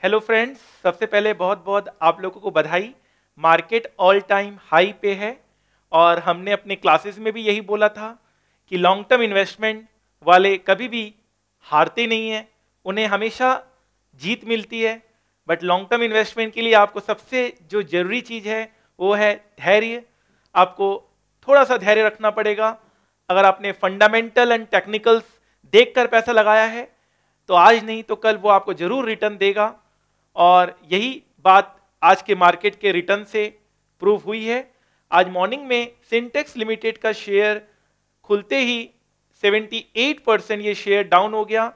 Hello friends, सबसे पहले बहुत बहुत आप लोगों को बधाई। मार्केट ऑल टाइम हाई पे है और हमने अपने क्लासेस में भी यही बोला था कि लॉन्ग टर्म इन्वेस्टमेंट वाले कभी भी हारते नहीं हैं, उन्हें हमेशा जीत मिलती है। बट लॉन्ग टर्म इन्वेस्टमेंट के लिए आपको सबसे जो जरूरी चीज़ है वो है धैर्य। आपको थोड़ा सा धैर्य रखना पड़ेगा। अगर आपने फंडामेंटल एंड टेक्निकल्स देखकर पैसा लगाया है तो आज नहीं तो कल वो आपको जरूर रिटर्न देगा। और यही बात आज के मार्केट के रिटर्न से प्रूव हुई है। आज मॉर्निंग में सिंटेक्स लिमिटेड का शेयर खुलते ही 78% ये शेयर डाउन हो गया।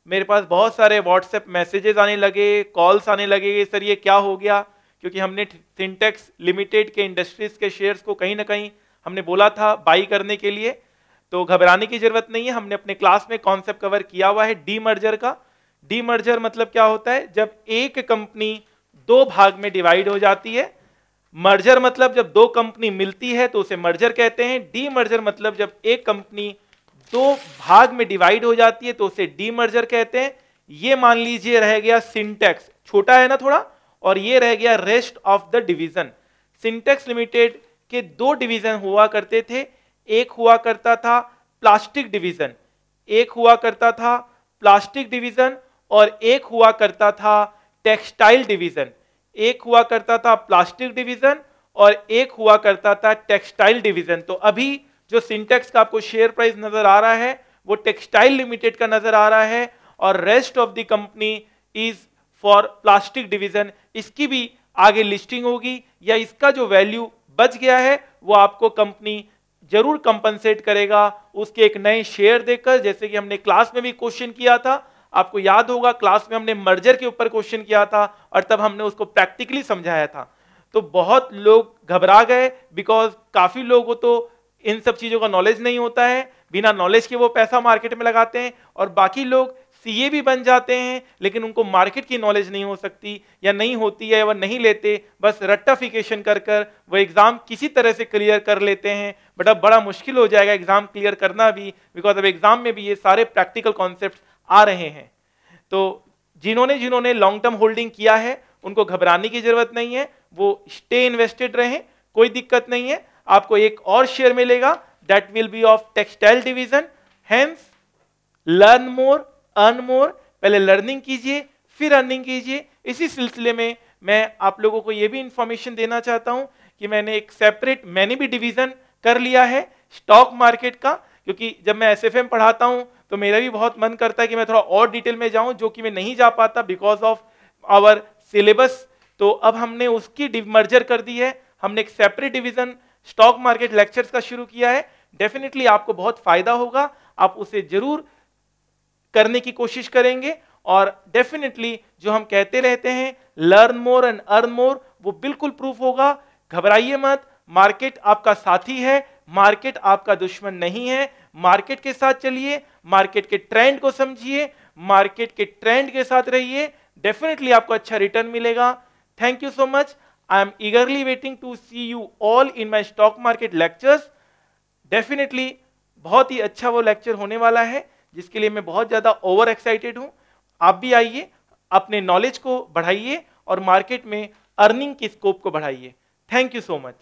मेरे पास बहुत सारे व्हाट्सएप मैसेजेस आने लगे, कॉल्स आने लगे, सर ये क्या हो गया, क्योंकि हमने सिंटेक्स लिमिटेड के इंडस्ट्रीज के शेयर्स को कहीं ना कहीं हमने बोला था बाई करने के लिए। तो घबराने की जरूरत नहीं है, हमने अपने क्लास में कॉन्सेप्ट कवर किया हुआ है डीमर्जर का। डीमर्जर मतलब क्या होता है, जब एक कंपनी दो भाग में डिवाइड हो जाती है। मर्जर मतलब जब दो कंपनी मिलती है तो उसे मर्जर कहते हैं। डीमर्जर मतलब जब एक कंपनी दो भाग में डिवाइड हो जाती है तो उसे डीमर्जर कहते हैं। ये मान लीजिए रह गया सिंटेक्स, छोटा है ना थोड़ा, और ये रह गया rest of the division. Syntex limited के दो डिवीजन हुआ करते थे। एक हुआ करता था प्लास्टिक डिवीजन, एक हुआ करता था प्लास्टिक डिवीजन, और एक हुआ करता था टेक्सटाइल डिवीजन। एक हुआ करता था प्लास्टिक डिवीजन और एक हुआ करता था टेक्सटाइल डिवीजन। तो अभी जो सिंटेक्स का आपको शेयर प्राइस नजर आ रहा है वो टेक्सटाइल लिमिटेड का नजर आ रहा है, और rest of the company is for plastic division. इसकी भी आगे लिस्टिंग होगी या इसका जो वैल्यू बच गया है वो आपको कंपनी जरूर कंपनसेट करेगा उसके एक नए शेयर देकर। जैसे कि हमने क्लास में भी क्वेश्चन किया था, आपको याद होगा क्लास में हमने मर्जर के ऊपर क्वेश्चन किया था और तब हमने उसको प्रैक्टिकली समझाया था। तो बहुत लोग घबरा गए बिकॉज काफी लोगों को तो इन सब चीजों का नॉलेज नहीं होता है, बिना नॉलेज के वो पैसा मार्केट में लगाते हैं, और बाकी लोग सीए भी बन जाते हैं लेकिन उनको मार्केट की नॉलेज नहीं हो सकती या नहीं होती है, वह नहीं लेते, बस रट्टाफिकेशन कर कर वो एग्जाम किसी तरह से क्लियर कर लेते हैं। बट अब बड़ा मुश्किल हो जाएगा एग्जाम क्लियर करना भी, बिकॉज अब एग्जाम में भी ये सारे प्रैक्टिकल कॉन्सेप्ट आ रहे हैं। तो जिन्होंने जिन्होंने लॉन्ग टर्म होल्डिंग किया है उनको घबराने की जरूरत नहीं है, वो स्टे इन्वेस्टेड रहें, कोई दिक्कत नहीं है। आपको एक और शेयर मिलेगा that will be of textile division. Hence learn more earn more, पहले लर्निंग कीजिए फिर अर्निंग कीजिए। इसी सिलसिले में मैं आप लोगों को यह भी इंफॉर्मेशन देना चाहता हूं कि मैंने भी डिवीजन कर लिया है स्टॉक मार्केट का, क्योंकि जब मैं एसएफएम पढ़ाता हूं तो मेरा भी बहुत मन करता है कि मैं थोड़ा और डिटेल में जाऊं, जो कि मैं नहीं जा पाता बिकॉज ऑफ आवर सिलेबस। तो अब हमने उसकी मर्जर कर दी है, हमने एक separate division stock market lectures का शुरू किया है। डेफिनेटली आपको बहुत फायदा होगा, आप उसे जरूर करने की कोशिश करेंगे। और डेफिनेटली जो हम कहते रहते हैं learn more and earn more, वो बिल्कुल प्रूफ होगा। घबराइए मत, मार्केट आपका साथी है, मार्केट आपका दुश्मन नहीं है। मार्केट के साथ चलिए, मार्केट के ट्रेंड को समझिए, मार्केट के ट्रेंड के साथ रहिए, डेफिनेटली आपको अच्छा रिटर्न मिलेगा। Thank you so much. I am eagerly waiting to see you all in my stock market lectures. Definitely बहुत ही अच्छा वो लेक्चर होने वाला है जिसके लिए मैं बहुत ज्यादा ओवर एक्साइटेड हूं। आप भी आइए, अपने नॉलेज को बढ़ाइए और मार्केट में अर्निंग की स्कोप को बढ़ाइए। Thank you so much.